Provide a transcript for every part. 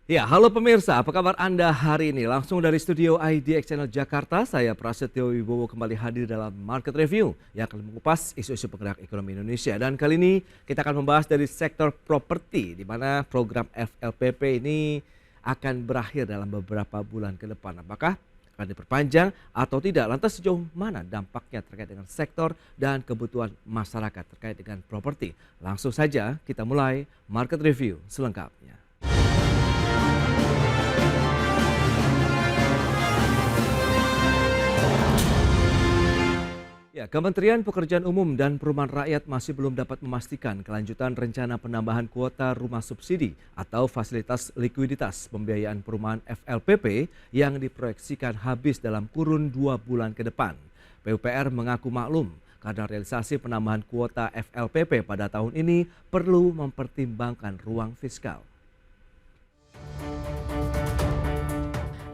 Ya, halo pemirsa, apa kabar Anda hari ini? Langsung dari studio IDX Channel Jakarta, saya Prasetyo Wibowo kembali hadir dalam Market Review yang akan mengupas isu-isu penggerak ekonomi Indonesia. Dan kali ini kita akan membahas dari sektor properti, di mana program FLPP ini akan berakhir dalam beberapa bulan ke depan. Apakah akan diperpanjang atau tidak? Lantas sejauh mana dampaknya terkait dengan sektor dan kebutuhan masyarakat terkait dengan properti? Langsung saja kita mulai Market Review selengkapnya. Ya, Kementerian Pekerjaan Umum dan Perumahan Rakyat masih belum dapat memastikan kelanjutan rencana penambahan kuota rumah subsidi atau fasilitas likuiditas pembiayaan perumahan FLPP yang diproyeksikan habis dalam kurun 2 bulan ke depan. PUPR mengaku maklum karena realisasi penambahan kuota FLPP pada tahun ini perlu mempertimbangkan ruang fiskal.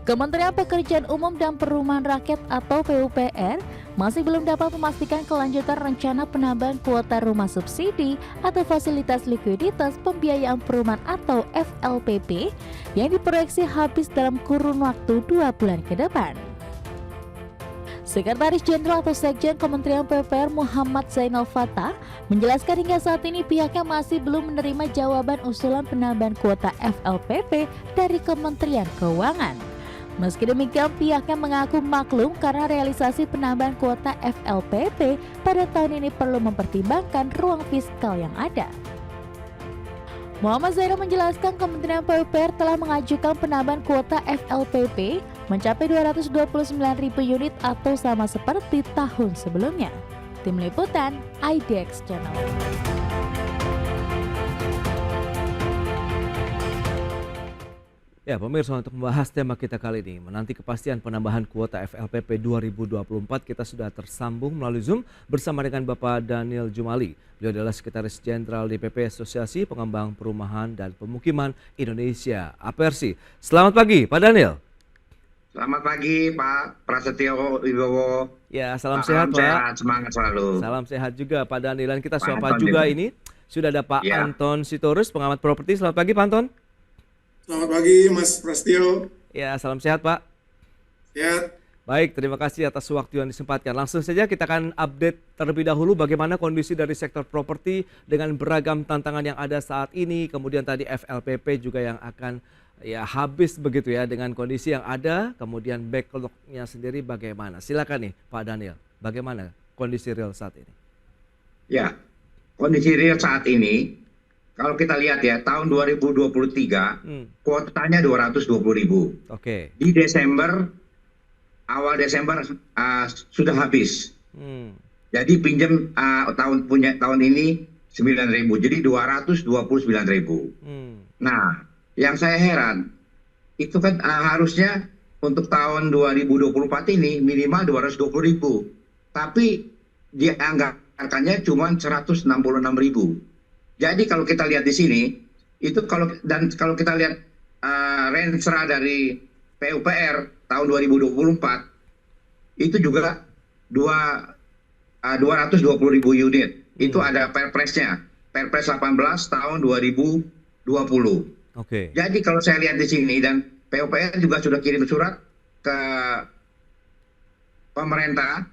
Kementerian Pekerjaan Umum dan Perumahan Rakyat atau PUPR masih belum dapat memastikan kelanjutan rencana penambahan kuota rumah subsidi atau fasilitas likuiditas pembiayaan perumahan atau FLPP yang diproyeksi habis dalam kurun waktu 2 bulan ke depan. Sekretaris Jenderal atau Sekjen Kementerian PUPR Muhammad Zainal Fatah menjelaskan hingga saat ini pihaknya masih belum menerima jawaban usulan penambahan kuota FLPP dari Kementerian Keuangan. Meski demikian, pihaknya mengaku maklum karena realisasi penambahan kuota FLPP pada tahun ini perlu mempertimbangkan ruang fiskal yang ada. Muhammad Zainal menjelaskan Kementerian PUPR telah mengajukan penambahan kuota FLPP mencapai 229.000 unit atau sama seperti tahun sebelumnya. Tim Liputan IDX Channel. Ya, pemirsa, untuk membahas tema kita kali ini, menanti kepastian penambahan kuota FLPP 2024, kita sudah tersambung melalui Zoom bersama dengan Bapak Daniel Jumali. Beliau adalah Sekretaris Jenderal DPP Asosiasi Pengembang Perumahan dan Pemukiman Indonesia, APERSI. Selamat pagi, Pak Daniel. Selamat pagi, Pak Prasetyo Wibowo. Ya, salam sehat, Pak. Sehat, semangat selalu. Salam sehat juga, Pak Daniel. Dan kita Pak sapa Anton juga juga. ini. Sudah ada Pak Ya. Anton Sitorus, pengamat properti. Selamat pagi, Pak Anton. Selamat pagi, Mas Prasetyo. Ya, salam sehat, Pak. Sehat. Baik, terima kasih atas waktu yang disempatkan. Langsung saja kita akan update terlebih dahulu bagaimana kondisi dari sektor properti dengan beragam tantangan yang ada saat ini. Kemudian tadi FLPP juga yang akan habis begitu ya dengan kondisi yang ada. Kemudian backlog-nya sendiri bagaimana? Silakan nih Pak Daniel, bagaimana kondisi real saat ini? Ya, kondisi real saat ini, kalau kita lihat ya, tahun 2023, kuotanya 220.000. Oke. Di awal Desember sudah habis. Jadi pinjam tahun ini 9.000, jadi 229.000. Nah, yang saya heran, itu kan harusnya untuk tahun 2024 ini minimal 220.000. Tapi dianggarkannya cuma 166.000. Jadi kalau kita lihat di sini, kalau kita lihat range dari PUPR tahun 2024 itu juga 220.000 unit. Itu ada Perpresnya, Perpres 18 tahun 2020. Oke. Jadi kalau saya lihat di sini, dan PUPR juga sudah kirim surat ke pemerintah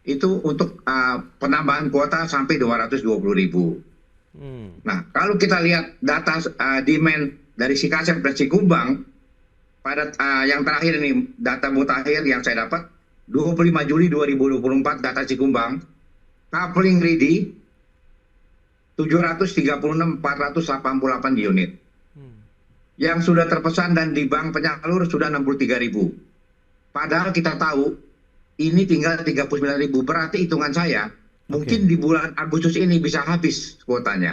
itu untuk penambahan kuota sampai 220.000. Nah, kalau kita lihat data demand dari Sikasep dan Cikumbang pada yang terakhir ini, data mutakhir yang saya dapat 25 Juli 2024, data Cikumbang, coupling ready 736.488 unit. Yang sudah terpesan dan di bank penyalur sudah 63.000. Padahal kita tahu ini tinggal 39.000. Berarti hitungan saya mungkin di bulan Agustus ini bisa habis kuotanya.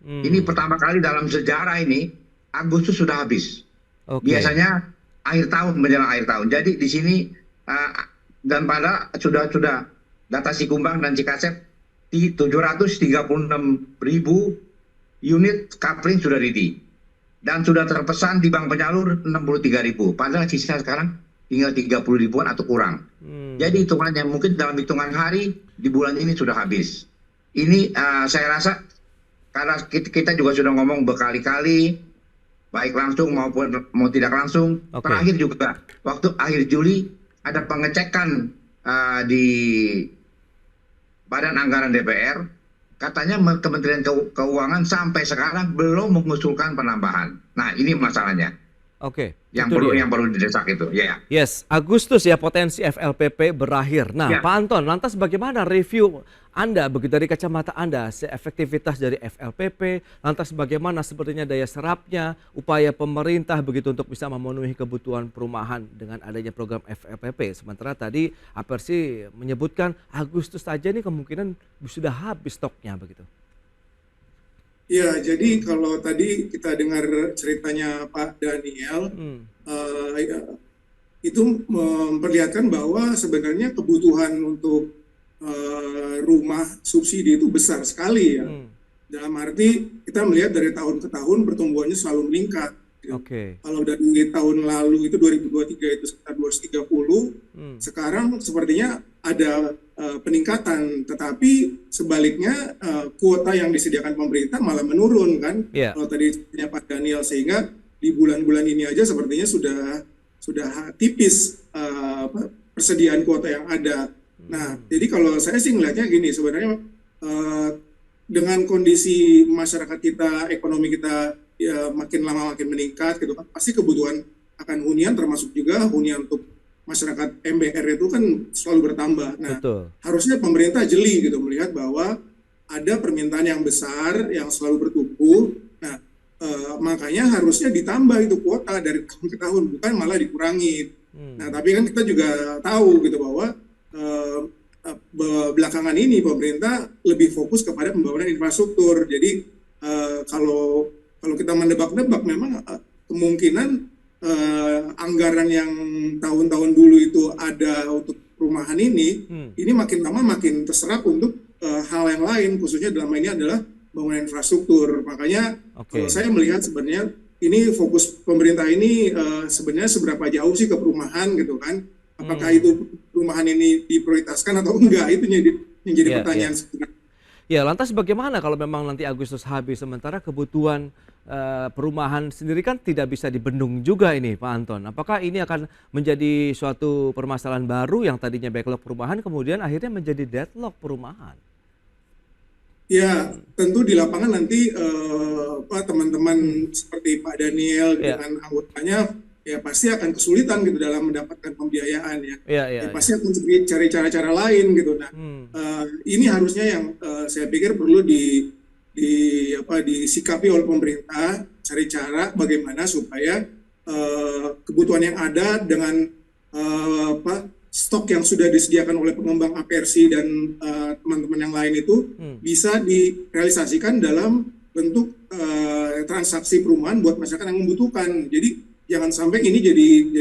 Ini pertama kali dalam sejarah ini Agustus sudah habis. Biasanya akhir tahun, menjelang akhir tahun. Jadi di sini dan pada sudah data Cikumbang dan Cikasep di 736.000 unit coupling sudah ready. Dan sudah terpesan di bank penyalur 63.000. Padahal sisa sekarang tinggal 30.000-an atau kurang. Jadi hitungannya mungkin dalam hitungan hari di bulan ini sudah habis. Ini saya rasa karena kita juga sudah ngomong berkali-kali baik langsung maupun mau tidak langsung. Oke. Terakhir juga waktu akhir Juli ada pengecekan di Badan Anggaran DPR, katanya Kementerian Keuangan sampai sekarang belum mengusulkan penambahan. Nah, ini masalahnya. Oke. Yang itu perlu dia. yang perlu didesak itu, ya. Yes, Agustus ya potensi FLPP berakhir. Nah, Ya. Pak Anton, lantas bagaimana review Anda begitu dari kacamata Anda, efektivitas dari FLPP, lantas bagaimana sepertinya daya serapnya, upaya pemerintah begitu untuk bisa memenuhi kebutuhan perumahan dengan adanya program FLPP. Sementara tadi Apersi menyebutkan Agustus saja nih kemungkinan sudah habis stoknya begitu. Ya, jadi kalau tadi kita dengar ceritanya Pak Daniel, ya, itu memperlihatkan bahwa sebenarnya kebutuhan untuk rumah subsidi itu besar sekali ya. Dalam arti kita melihat dari tahun ke tahun pertumbuhannya selalu meningkat. Gitu. Oke. Kalau dari tahun lalu itu 2023 itu sekitar 230, sekarang sepertinya ada peningkatan, tetapi sebaliknya kuota yang disediakan pemerintah malah menurun kan. Yeah. Kalau tadi Pak Daniel, sehingga di bulan-bulan ini aja sepertinya sudah tipis persediaan kuota yang ada. Nah, jadi kalau saya sih ngelihatnya gini, sebenarnya dengan kondisi masyarakat kita, ekonomi kita ya makin lama makin meningkat gitu kan, pasti kebutuhan akan hunian, termasuk juga hunian untuk masyarakat MBR itu kan selalu bertambah. Nah, Betul. harusnya pemerintah jeli gitu melihat bahwa ada permintaan yang besar yang selalu bertumbuh. Nah, makanya harusnya ditambah itu kuota dari tahun ke tahun, bukan malah dikurangi. Nah, tapi kan kita juga tahu gitu bahwa belakangan ini pemerintah lebih fokus kepada pembangunan infrastruktur. Jadi kalau kita menebak-nebak, memang kemungkinan anggaran yang tahun-tahun dulu itu ada untuk perumahan ini makin lama makin terserap untuk hal yang lain, khususnya dalam hal ini adalah pembangunan infrastruktur. Makanya kalau saya melihat sebenarnya ini fokus pemerintah ini sebenarnya seberapa jauh sih ke perumahan gitu kan? Apakah itu perumahan ini diprioritaskan atau enggak? Itu yang jadi pertanyaan sebenarnya. Ya, lantas bagaimana kalau memang nanti Agustus habis, sementara kebutuhan perumahan sendiri kan tidak bisa dibendung juga ini, Pak Anton. Apakah ini akan menjadi suatu permasalahan baru yang tadinya backlog perumahan kemudian akhirnya menjadi deadlock perumahan? Ya, tentu di lapangan nanti teman-teman seperti Pak Daniel dengan anggotanya ya pasti akan kesulitan gitu dalam mendapatkan pembiayaan ya. Pasti akan cari cara-cara lain gitu. Nah, ini harusnya yang saya pikir perlu disikapi oleh pemerintah, cari cara bagaimana supaya kebutuhan yang ada dengan stok yang sudah disediakan oleh pengembang Apersi dan teman-teman yang lain itu bisa direalisasikan dalam bentuk transaksi perumahan buat masyarakat yang membutuhkan. Jadi jangan sampai ini jadi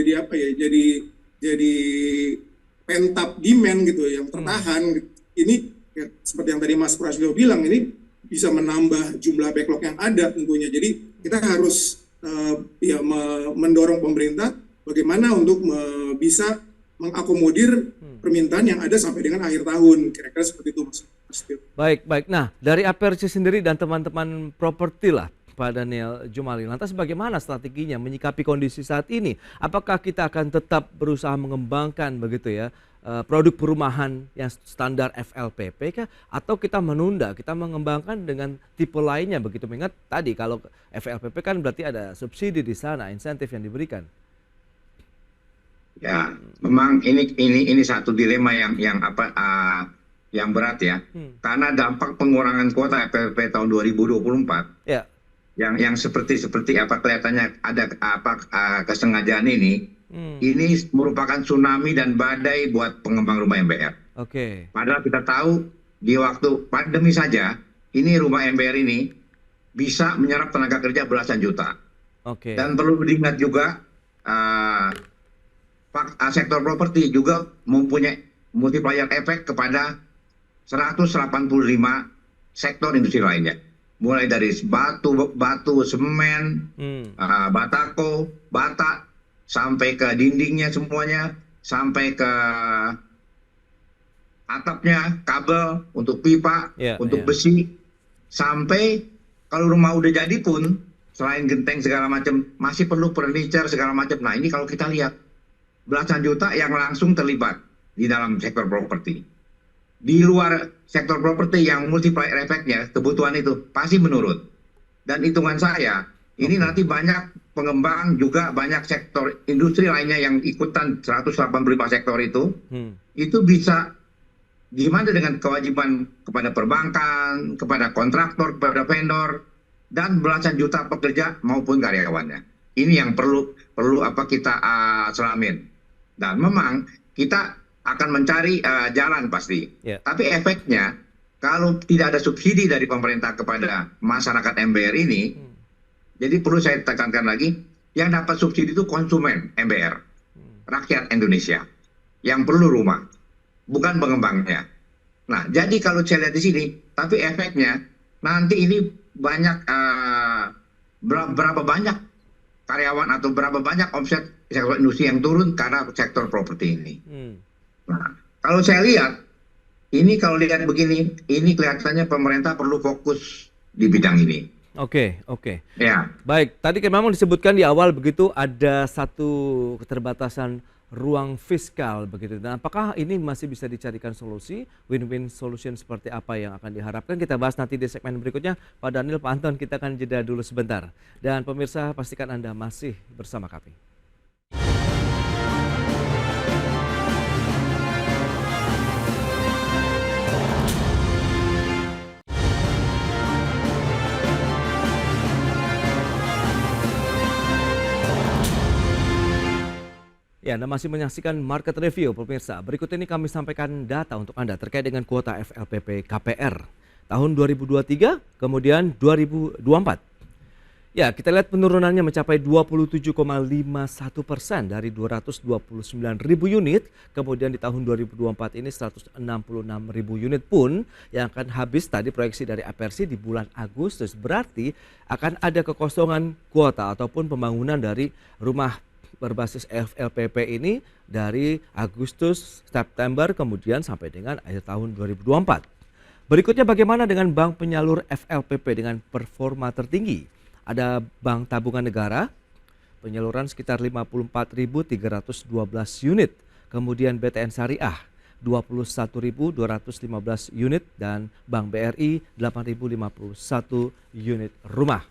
pent-up demand gitu yang tertahan. Ini ya, seperti yang tadi Mas Prasetyo bilang, ini bisa menambah jumlah backlog yang ada tentunya. Jadi kita harus mendorong pemerintah bagaimana untuk bisa mengakomodir permintaan yang ada sampai dengan akhir tahun. Kira-kira seperti itu, Mas. Baik. Nah, dari Apersi sendiri dan teman-teman properti lah, Pak Daniel Jumali, lantas bagaimana strateginya menyikapi kondisi saat ini? Apakah kita akan tetap berusaha mengembangkan begitu ya produk perumahan yang standar FLPP kah? Atau kita menunda, kita mengembangkan dengan tipe lainnya begitu? Mengingat tadi kalau FLPP kan berarti ada subsidi di sana, insentif yang diberikan. Ya, memang ini satu dilema yang berat ya. Karena dampak pengurangan kuota FLPP tahun 2024 yang seperti kelihatannya ada kesengajaan ini merupakan tsunami dan badai buat pengembang rumah MBR. Padahal kita tahu di waktu pandemi saja ini rumah MBR ini bisa menyerap tenaga kerja belasan juta. Dan perlu diingat juga sektor properti juga mempunyai multiplier efek kepada 185 sektor industri lainnya. Mulai dari batu, semen, batako, bata, sampai ke dindingnya semuanya, sampai ke atapnya, kabel untuk pipa, untuk besi, sampai kalau rumah udah jadi pun selain genteng segala macam, masih perlu furniture segala macam. Nah ini kalau kita lihat, belasan juta yang langsung terlibat di dalam sektor properti. Di luar sektor properti yang multiplier efeknya, kebutuhan itu pasti menurun. Dan hitungan saya, ini nanti banyak pengembang juga banyak sektor industri lainnya yang ikutan 185 sektor itu bisa gimana dengan kewajiban kepada perbankan, kepada kontraktor, kepada vendor, dan belasan juta pekerja maupun karyawannya. Ini yang perlu kita selamin. Dan memang kita akan mencari jalan pasti. Tapi efeknya kalau tidak ada subsidi dari pemerintah kepada masyarakat MBR ini, jadi perlu saya tekankan lagi, yang dapat subsidi itu konsumen MBR, rakyat Indonesia, yang perlu rumah, bukan pengembangnya. Nah, jadi kalau saya lihat di sini, tapi efeknya nanti ini banyak berapa banyak karyawan atau berapa banyak omset sektor industri yang turun karena sektor properti ini. Nah, kalau saya lihat, ini kalau lihat begini, ini kelihatannya pemerintah perlu fokus di bidang ini. Oke. Ya. Baik, tadi kan memang disebutkan di awal begitu ada satu keterbatasan ruang fiskal begitu. Dan apakah ini masih bisa dicarikan solusi, win-win solution seperti apa yang akan diharapkan? Kita bahas nanti di segmen berikutnya. Pak Daniel, Pak Anton, kita akan jeda dulu sebentar. Dan pemirsa, pastikan Anda masih bersama kami. Ya, Anda masih menyaksikan Market Review, pemirsa. Berikut ini kami sampaikan data untuk Anda terkait dengan kuota FLPP KPR tahun 2023, kemudian 2024. Ya, kita lihat penurunannya mencapai 27,51% dari 229.000 unit, kemudian di tahun 2024 ini 166.000 unit pun yang akan habis tadi proyeksi dari APRC di bulan Agustus. Berarti akan ada kekosongan kuota ataupun pembangunan dari rumah berbasis FLPP ini dari Agustus, September, kemudian sampai dengan akhir tahun 2024. Berikutnya bagaimana dengan bank penyalur FLPP dengan performa tertinggi? Ada Bank Tabungan Negara, penyaluran sekitar 54.312 unit. Kemudian BTN Syariah, 21.215 unit. Dan Bank BRI, 8.051 unit rumah.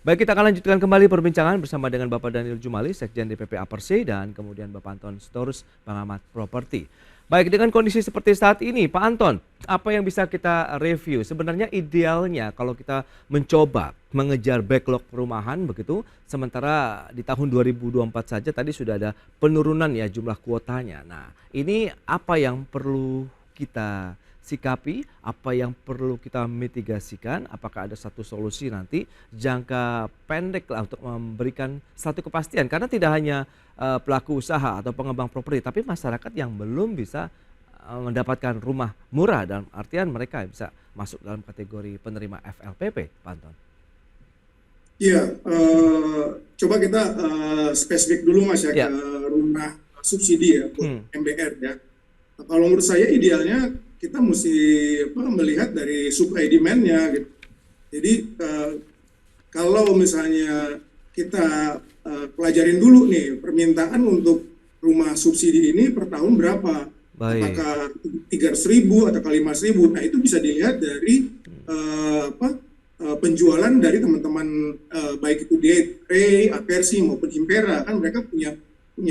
Baik, kita akan lanjutkan kembali perbincangan bersama dengan Bapak Daniel Jumali, Sekjen DPP APRC, dan kemudian Bapak Anton Sitorus, pengamat properti. Baik, dengan kondisi seperti saat ini, Pak Anton, apa yang bisa kita review? Sebenarnya idealnya kalau kita mencoba mengejar backlog perumahan begitu, sementara di tahun 2024 saja tadi sudah ada penurunan ya jumlah kuotanya. Nah, ini apa yang perlu kita sikapi, apa yang perlu kita mitigasikan, apakah ada satu solusi nanti jangka pendek lah untuk memberikan satu kepastian, karena tidak hanya pelaku usaha atau pengembang properti, tapi masyarakat yang belum bisa mendapatkan rumah murah, dalam artian mereka bisa masuk dalam kategori penerima FLPP, Pak Anton. Iya, coba kita spesifik dulu Mas ya, ke rumah subsidi ya, MBR ya. Nah, kalau menurut saya idealnya kita mesti melihat dari supply demand-nya gitu. Jadi kalau misalnya kita pelajarin dulu nih permintaan untuk rumah subsidi ini per tahun berapa? Baik. Apakah 300.000 atau 500.000? Nah itu bisa dilihat dari penjualan dari teman-teman baik itu DRE, APRC maupun Himpera, kan mereka punya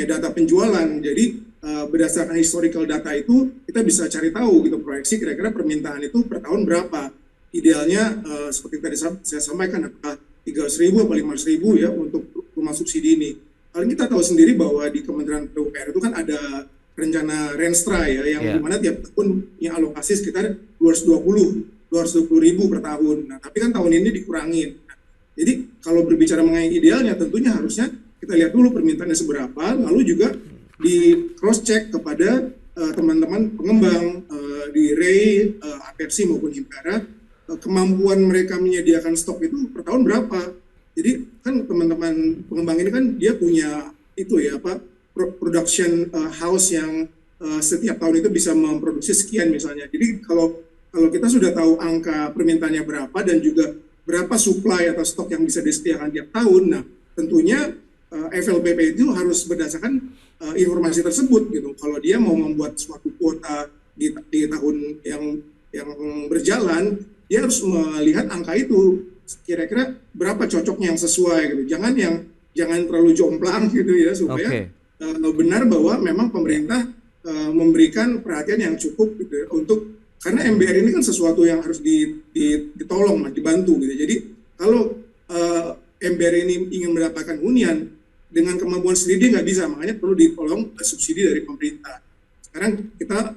data penjualan. Jadi berdasarkan historical data itu kita bisa cari tahu gitu proyeksi kira-kira permintaan itu per tahun berapa. Idealnya seperti tadi saya sampaikan apakah 300.000 atau 500.000 ya untuk rumah subsidi ini. Kalau kita tahu sendiri bahwa di Kementerian PUPR itu kan ada rencana Renstra ya yang dimana tiap tahun yang alokasi sekitar 220.000 per tahun. Nah, tapi kan tahun ini dikurangin. Nah, jadi kalau berbicara mengenai idealnya tentunya harusnya kita lihat dulu permintaannya seberapa, lalu juga di cross check kepada teman-teman pengembang di REI, APRC maupun Himpera, kemampuan mereka menyediakan stok itu per tahun berapa. Jadi kan teman-teman pengembang ini kan dia punya itu ya production house yang setiap tahun itu bisa memproduksi sekian misalnya. Jadi kalau kita sudah tahu angka permintaannya berapa dan juga berapa supply atau stok yang bisa disediakan tiap tahun. Nah, tentunya FLPP itu harus berdasarkan informasi tersebut gitu. Kalau dia mau membuat suatu kuota di tahun yang berjalan, dia harus melihat angka itu kira-kira berapa cocoknya yang sesuai gitu. Jangan terlalu jomplang gitu ya, supaya benar bahwa memang pemerintah memberikan perhatian yang cukup gitu ya, karena MBR ini kan sesuatu yang harus ditolong, dibantu gitu. Jadi kalau MBR ini ingin mendapatkan hunian dengan kemampuan sendiri nggak bisa, makanya perlu ditolong subsidi dari pemerintah. Sekarang kita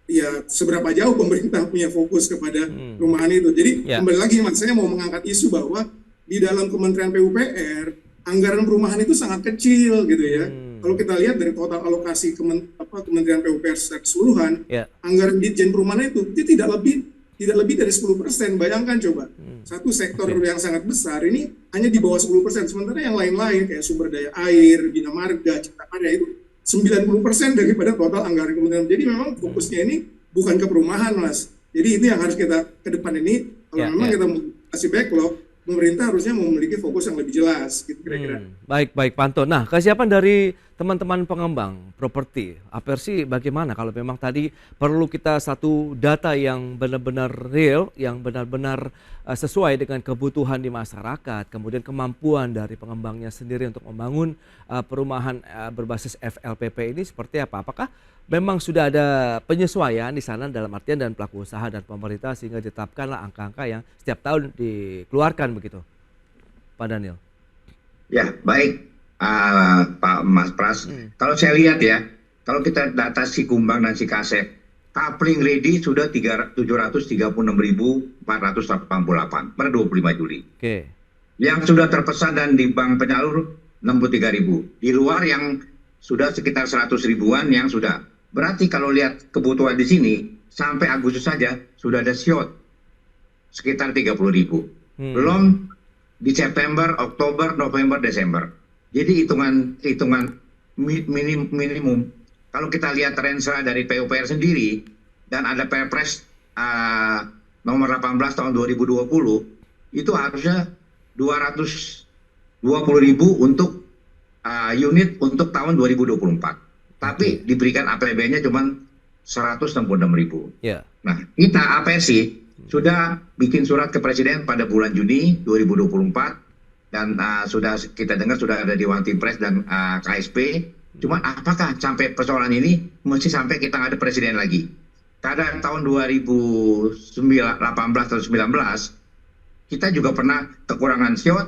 ya seberapa jauh pemerintah punya fokus kepada perumahan itu. Jadi kembali lagi Mas, saya mau mengangkat isu bahwa di dalam Kementerian PUPR anggaran perumahan itu sangat kecil gitu ya. Kalau kita lihat dari total alokasi Kementerian PUPR secara keseluruhan, anggaran Ditjen Perumahan itu tidak lebih dari 10%. Bayangkan coba, satu sektor yang sangat besar ini hanya di bawah 10%, sementara yang lain-lain kayak sumber daya air, Bina Marga, Cipta Karya itu 90% daripada total anggaran kementerian. Jadi memang fokusnya ini bukan ke perumahan, Mas. Jadi itu yang harus kita ke depan ini, kalau memang kita mau kasih backlog, pemerintah harusnya memiliki fokus yang lebih jelas, gitu kira-kira. Baik Pak Anto. Nah, kesiapan dari teman-teman pengembang properti, Apersi bagaimana kalau memang tadi perlu kita satu data yang benar-benar real, yang benar-benar sesuai dengan kebutuhan di masyarakat, kemudian kemampuan dari pengembangnya sendiri untuk membangun perumahan berbasis FLPP ini seperti apa? Apakah memang sudah ada penyesuaian di sana dalam artian dan pelaku usaha dan pemerintah sehingga ditetapkanlah angka-angka yang setiap tahun dikeluarkan begitu, Pak Daniel? Ya, baik Pak Mas Pras. Kalau saya lihat ya, kalau kita data si Kumbang dan si Kasep, coupling ready sudah 736.488 pada 25 Juli. Yang sudah terpesan dan di bank penyalur 63.000. Di luar yang sudah sekitar 100 ribuan yang sudah. Berarti kalau lihat kebutuhan di sini, sampai Agustus saja sudah ada short sekitar 30.000. Belum di September, Oktober, November, Desember. Jadi hitungan minimum. Kalau kita lihat rensra dari PUPR sendiri dan ada Perpres nomor 18 tahun 2020, itu harusnya 220.000 untuk unit untuk tahun 2024. Tapi diberikan APBN-nya cuma 166.000. Nah, kita Apersi sudah bikin surat ke Presiden pada bulan Juni 2024 dan sudah kita dengar sudah ada di One Team Press dan KSP. Cuma apakah sampai persoalan ini mesti sampai kita nggak ada presiden lagi? Karena tahun 2018 atau 19 kita juga pernah kekurangan shot.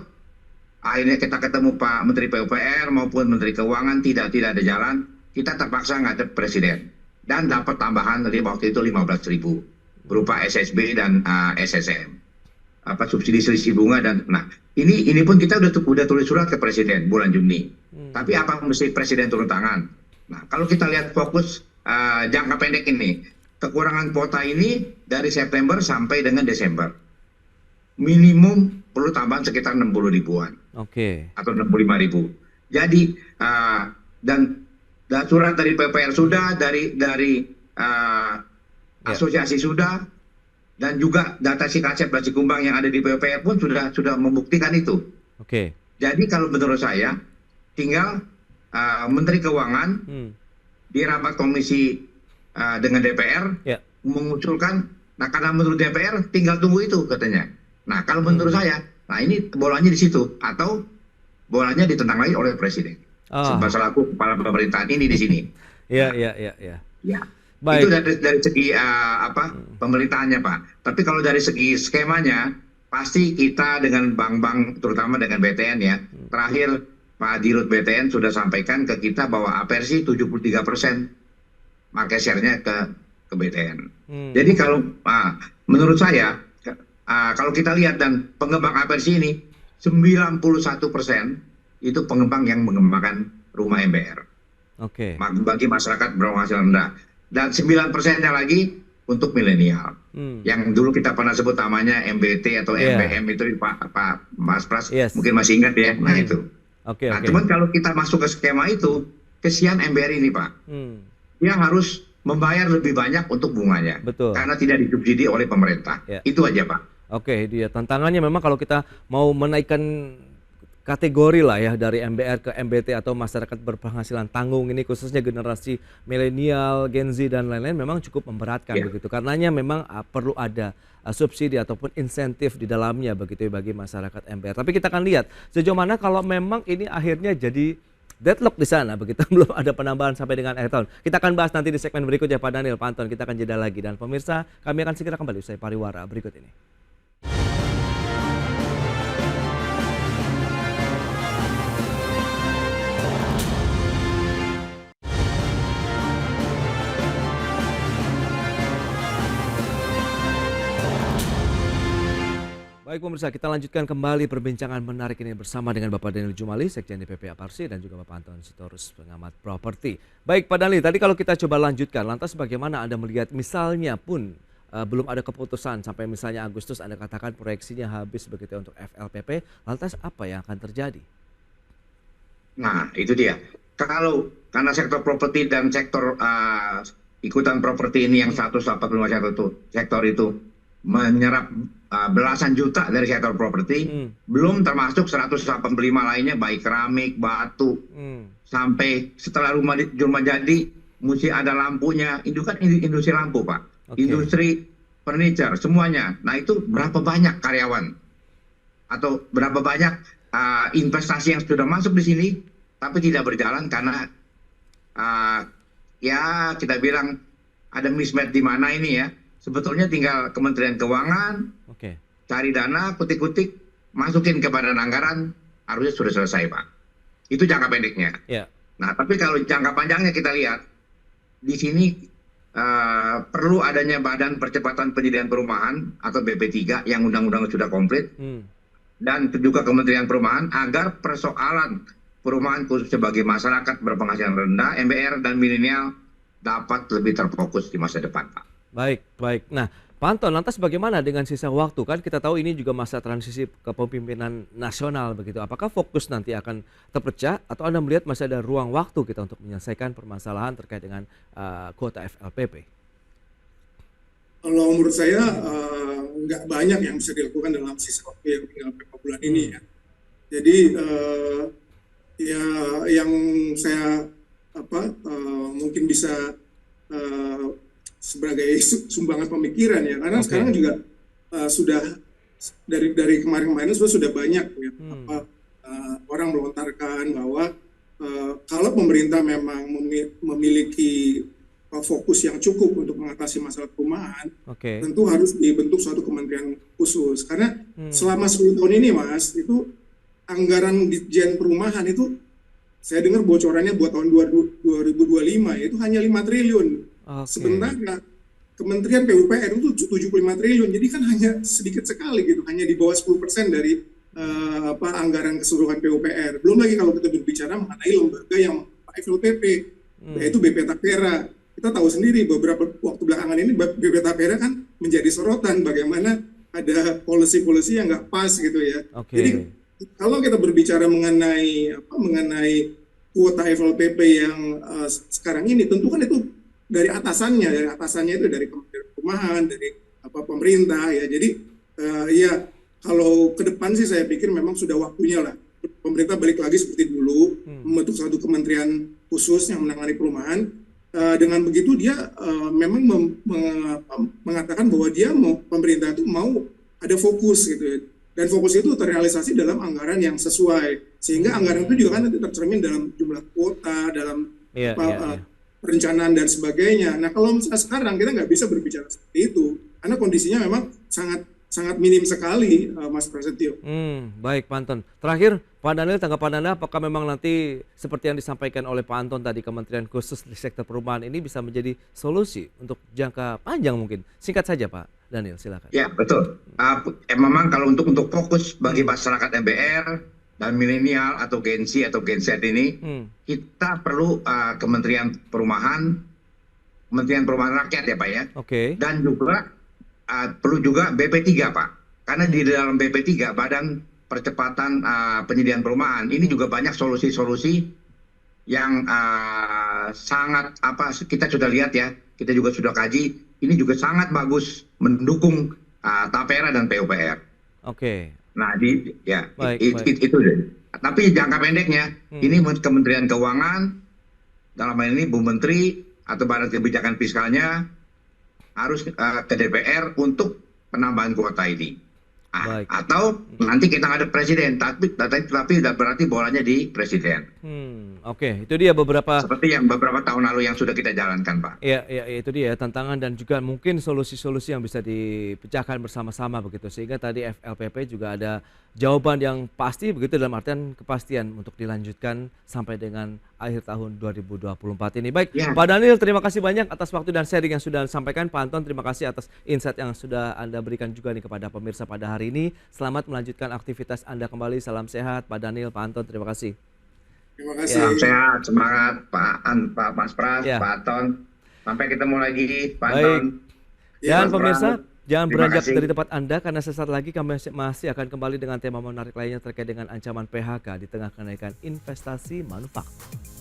Akhirnya kita ketemu Pak Menteri PUPR maupun Menteri Keuangan tidak ada jalan. Kita terpaksa nggak ada presiden dan dapat tambahan dari waktu itu 15.000 berupa SSB dan SSM. Subsidi selisih bunga dan ini pun kita udah tulis surat ke presiden bulan Juni. Tapi apa mesti presiden turun tangan? Nah, kalau kita lihat fokus jangka pendek ini, kekurangan kuota ini dari September sampai dengan Desember. Minimum perlu tambahan sekitar 60 ribuan. Atau 65.000. Jadi dan surat dari PPR sudah, dari asosiasi sudah. Dan juga data si Kasep dan si Kumbang yang ada di PUPR pun sudah membuktikan itu. Jadi kalau menurut saya, tinggal Menteri Keuangan di rapat komisi dengan DPR mengusulkan. Nah, karena menurut DPR tinggal tunggu itu katanya. Nah, kalau menurut saya, ini bolanya di situ atau bolanya ditentang lagi oleh Presiden. Selaku kepala pemerintahan ini di sini. Baik. Itu dari segi pemerintahannya, Pak. Tapi kalau dari segi skemanya, pasti kita dengan bank-bank, terutama dengan BTN ya. Terakhir Pak Dirut BTN sudah sampaikan ke kita bahwa Apersi 73% market share-nya ke BTN. Jadi kalau menurut saya, kalau kita lihat dan pengembang Apersi ini 91% itu pengembang yang mengembangkan rumah MBR. Bagi masyarakat berpenghasilan rendah. Dan 9%-nya lagi untuk milenial. Yang dulu kita pernah sebut namanya MBT atau MBM itu Pak Mas Pras mungkin masih ingat ya. Nah itu. Cuman kalau kita masuk ke skema itu, kesian MBR ini Pak. Dia harus membayar lebih banyak untuk bunganya. Karena tidak disubsidi oleh pemerintah. Itu aja Pak. Oke, dia tantangannya memang kalau kita mau menaikkan kategori lah ya dari MBR ke MBT atau masyarakat berpenghasilan tanggung ini khususnya generasi milenial, Gen Z dan lain-lain memang cukup memberatkan Ya. begitu. Karenanya memang perlu ada subsidi ataupun insentif di dalamnya begitu ya bagi masyarakat MBR. Tapi kita akan lihat sejauh mana kalau memang ini akhirnya jadi deadlock di sana begitu belum ada penambahan sampai dengan akhir tahun. Kita akan bahas nanti di segmen berikutnya Pak Daniel, Pak Anton, kita akan jeda lagi dan pemirsa kami akan segera kembali usai pariwara berikut ini. Baik pemirsa, kita lanjutkan kembali perbincangan menarik ini bersama dengan Bapak Daniel Jumali, Sekjen DPP Aparsi dan juga Bapak Anton Sitorus, pengamat properti. Baik Pak Daniel, tadi kalau kita coba lanjutkan, lantas bagaimana Anda melihat misalnya pun belum ada keputusan sampai misalnya Agustus Anda katakan proyeksinya habis begitu untuk FLPP, lantas apa yang akan terjadi? Nah, itu dia. Karena sektor properti dan sektor ikutan properti ini yang 185 sektor itu menyerap belasan juta dari sektor properti, belum termasuk 185 lainnya baik keramik, batu, sampai setelah rumah jadi mesti ada lampunya. Itu kan industri lampu Pak, industri furniture semuanya. Nah itu berapa banyak karyawan atau berapa banyak investasi yang sudah masuk di sini tapi tidak berjalan karena ya kita bilang ada mismatch di mana ini ya. Sebetulnya tinggal Kementerian Keuangan cari dana, kutik-kutik, masukin ke badan anggaran, harusnya sudah selesai Pak. Itu jangka pendeknya. Nah tapi kalau jangka panjangnya kita lihat, di sini perlu adanya Badan Percepatan Penyediaan Perumahan atau BP3 yang undang-undang sudah komplit, dan juga Kementerian Perumahan agar persoalan perumahan khususnya bagi masyarakat berpenghasilan rendah, MBR dan milenial dapat lebih terfokus di masa depan Pak. Baik. Nah, Pak Anton, lantas bagaimana dengan sisa waktu? Kan kita tahu ini juga masa transisi kepemimpinan nasional begitu. Apakah fokus nanti akan terpecah atau Anda melihat masih ada ruang waktu kita untuk menyelesaikan permasalahan terkait dengan kuota FLPP? Kalau menurut saya nggak banyak yang bisa dilakukan dalam sisa waktu yang tinggal beberapa bulan ini ya. Jadi ya yang saya mungkin bisa sebagai sumbangan pemikiran ya, karena sekarang juga sudah dari kemarin-kemarin sudah banyak ya, orang melontarkan bahwa kalau pemerintah memang memiliki fokus yang cukup untuk mengatasi masalah perumahan, tentu harus dibentuk suatu kementerian khusus. Karena selama 10 tahun ini Mas, itu anggaran Ditjen Perumahan itu saya dengar bocorannya buat tahun 2025 itu hanya 5 triliun. Sementara Kementerian PUPR itu 75 triliun, jadi kan hanya sedikit sekali gitu, hanya di bawah 10% dari anggaran keseluruhan PUPR. Belum lagi kalau kita berbicara mengenai lembaga yang FLPP, yaitu BP Tapera. Kita tahu sendiri beberapa waktu belakangan ini BP Tapera kan menjadi sorotan bagaimana ada policy-policy yang nggak pas gitu ya. Jadi kalau kita berbicara mengenai kuota FLPP yang sekarang ini, tentu kan itu dari atasannya itu dari Kementerian Perumahan, dari pemerintah ya. Jadi ya kalau ke depan sih saya pikir memang sudah waktunya lah pemerintah balik lagi seperti dulu, membentuk satu kementerian khusus yang menangani perumahan. Dengan begitu dia memang mengatakan bahwa pemerintah itu mau ada fokus gitu ya. Dan fokus itu terrealisasi dalam anggaran yang sesuai, sehingga anggaran itu juga kan nanti tercermin dalam jumlah kuota, dalam perencanaan dan sebagainya. Nah kalau misalnya sekarang kita nggak bisa berbicara seperti itu, karena kondisinya memang sangat minim sekali, Mas Prasetyo. Baik Pak Anton. Terakhir Pak Daniel, tanggapan Anda apakah memang nanti seperti yang disampaikan oleh Pak Anton tadi, kementerian khusus di sektor perumahan ini bisa menjadi solusi untuk jangka panjang mungkin? Singkat saja Pak Daniel, silakan. Ya betul. Memang kalau untuk fokus bagi masyarakat MBR dan milenial atau Gen Z atau Gen Z ini, kita perlu Kementerian Perumahan Rakyat ya Pak ya. Dan juga perlu juga BP3 Pak. Karena di dalam BP3 Badan Percepatan Penyediaan Perumahan ini juga banyak solusi-solusi yang sangat kita sudah lihat ya, kita juga sudah kaji, ini juga sangat bagus mendukung Tapera dan PUPR. Oke. Nah, Baik, itu deh. Tapi jangka pendeknya, ini Kementerian Keuangan, dalam hal ini Bu Menteri atau Badan Kebijakan Fiskalnya harus ke DPR untuk penambahan kuota ini. Baik. Atau nanti kita ada presiden, tapi berarti bolanya di presiden. Oke, itu dia beberapa. Seperti yang beberapa tahun lalu yang sudah kita jalankan, Pak. Ya, itu dia tantangan dan juga mungkin solusi-solusi yang bisa dipecahkan bersama-sama begitu. Sehingga tadi FLPP juga ada jawaban yang pasti begitu, dalam artian kepastian untuk dilanjutkan sampai dengan akhir tahun 2024 ini. Baik, Ya. Pak Daniel, terima kasih banyak atas waktu dan sharing yang sudah disampaikan. Pak Anton, terima kasih atas insight yang sudah Anda berikan juga nih kepada pemirsa pada hari ini. Selamat melanjutkan aktivitas Anda kembali. Salam sehat, Pak Daniel, Pak Anton, terima kasih. Terima kasih. Salam sehat, semangat Pak Mas Pras, Ya. Pak Anton. Sampai ketemu lagi, Pak Baik. Anton. Dan Mas pemirsa, Pras. jangan Terima beranjak kasih. dari tempat Anda karena sesaat lagi kami masih akan kembali dengan tema menarik lainnya terkait dengan ancaman PHK di tengah kenaikan investasi manufaktur.